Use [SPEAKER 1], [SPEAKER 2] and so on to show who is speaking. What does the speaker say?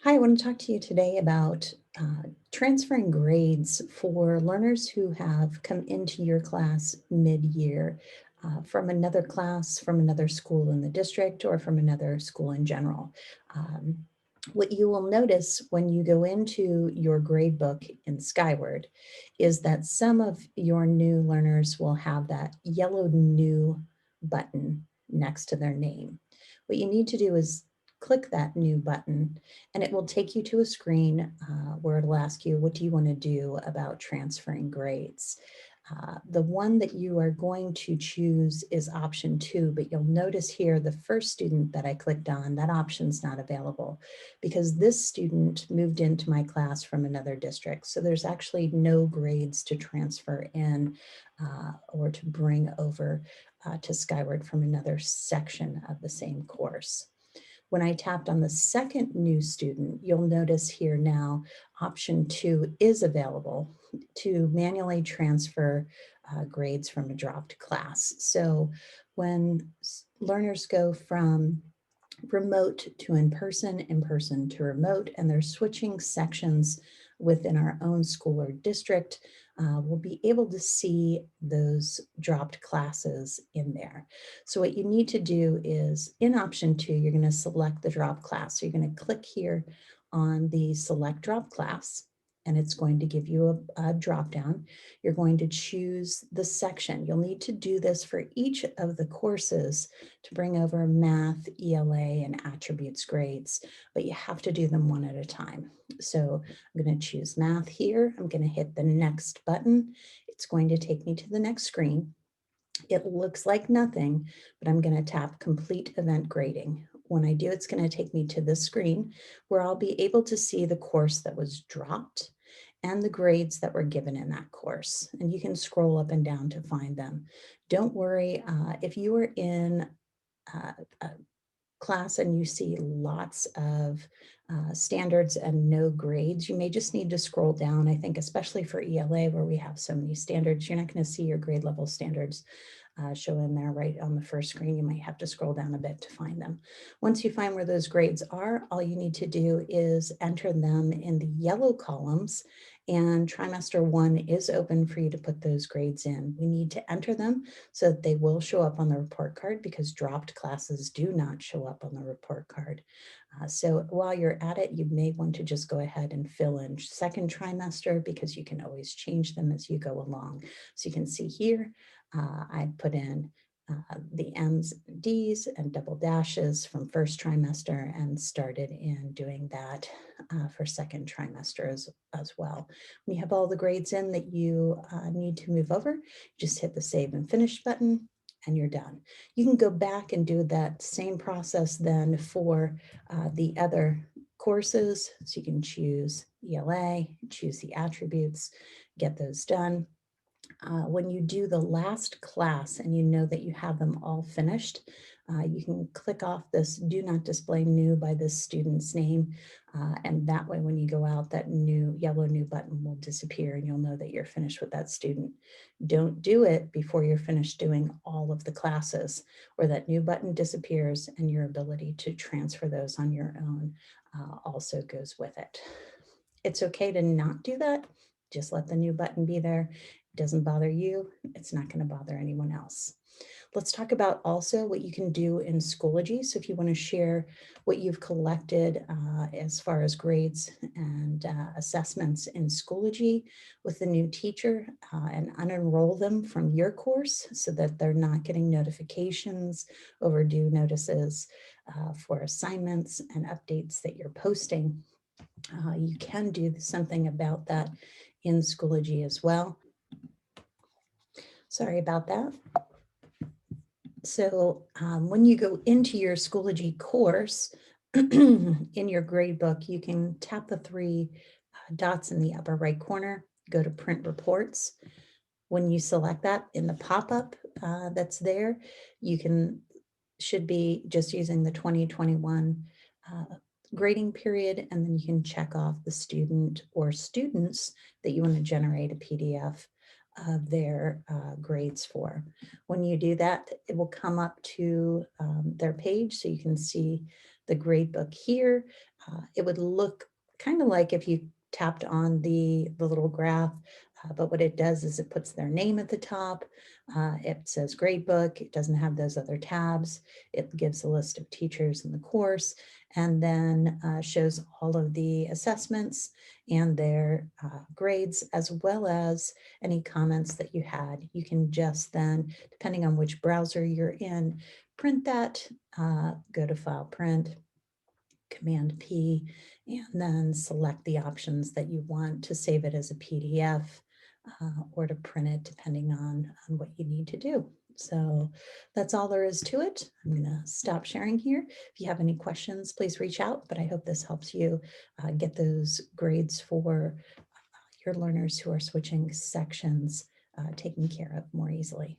[SPEAKER 1] Hi, I want to talk to you today about transferring grades for learners who have come into your class mid-year from another class, from another school in the district, or from another school in general. Um, what you will notice when you go into your grade book in Skyward is that some of your new learners will have that yellow new button next to their name. What you need to do is click that new button and it will take you to a screen where it'll ask you, what do you want to do about transferring grades? The one that you are going to choose is option 2, but you'll notice here the first student that I clicked on, that option's not available because this student moved into my class from another district. So there's actually no grades to transfer in or to bring over to Skyward from another section of the same course. When I tapped on the second new student, you'll notice here now option 2 is available to manually transfer grades from a dropped class. So when learners go from remote to in-person to remote, and they're switching sections within our own school or district, we'll be able to see those dropped classes in there. So what you need to do is in option 2, you're going to select the drop class. So you're going to click here on the select drop class, and it's going to give you a drop down. You're going to choose the section. You'll need to do this for each of the courses to bring over math, ELA, and attributes grades, but you have to do them one at a time. So I'm going to choose math here. I'm going to hit the next button. It's going to take me to the next screen. It looks like nothing, but I'm going to tap complete event grading. When I do, it's going to take me to this screen where I'll be able to see the course that was dropped and the grades that were given in that course. And you can scroll up and down to find them. Don't worry, if you are in a class and you see lots of standards and no grades, you may just need to scroll down. I think especially for ELA where we have so many standards, you're not going to see your grade level standards show in there right on the first screen. You might have to scroll down a bit to find them. Once you find where those grades are, all you need to do is enter them in the yellow columns, and trimester 1 is open for you to put those grades in. We need to enter them so that they will show up on the report card because dropped classes do not show up on the report card. So while you're at it, you may want to just go ahead and fill in second trimester because you can always change them as you go along. So you can see here, I put in the M's, D's, and double dashes from first trimester and started in doing that for second trimester as well. When you have all the grades in that you need to move over, just hit the save and finish button and you're done. You can go back and do that same process then for the other courses. So you can choose ELA, choose the attributes, get those done. When you do the last class and you know that you have them all finished, you can click off this do not display new by this student's name. And that way, when you go out, that new yellow new button will disappear and you'll know that you're finished with that student. Don't do it before you're finished doing all of the classes, or that new button disappears and your ability to transfer those on your own also goes with it. It's okay to not do that. Just let the new button be there. It doesn't bother you. It's not going to bother anyone else. Let's talk about also what you can do in Schoology. So if you want to share what you've collected as far as grades and assessments in Schoology with the new teacher and unenroll them from your course so that they're not getting notifications, overdue notices for assignments and updates that you're posting. You can do something about that in Schoology as well. Sorry about that. So when you go into your Schoology course, in your grade book, you can tap the 3 dots in the upper right corner, go to print reports. When you select that in the pop-up that's there, you should be just using the 2021 grading period, and then you can check off the student or students that you want to generate a PDF of their grades for. When you do that, it will come up to their page so you can see the grade book here, it would look kind of like if you tapped on the little graph, but what it does is it puts their name at the top. It says grade book. It doesn't have those other tabs. It gives a list of teachers in the course, and then shows all of the assessments and their grades, as well as any comments that you had. You can just then, depending on which browser you're in, print that, go to File Print, Command P, and then select the options that you want to save it as a PDF or to print it, depending on what you need to do. So that's all there is to it. I'm going to stop sharing here. If you have any questions, please reach out, but I hope this helps you get those grades for your learners who are switching sections taken care of more easily.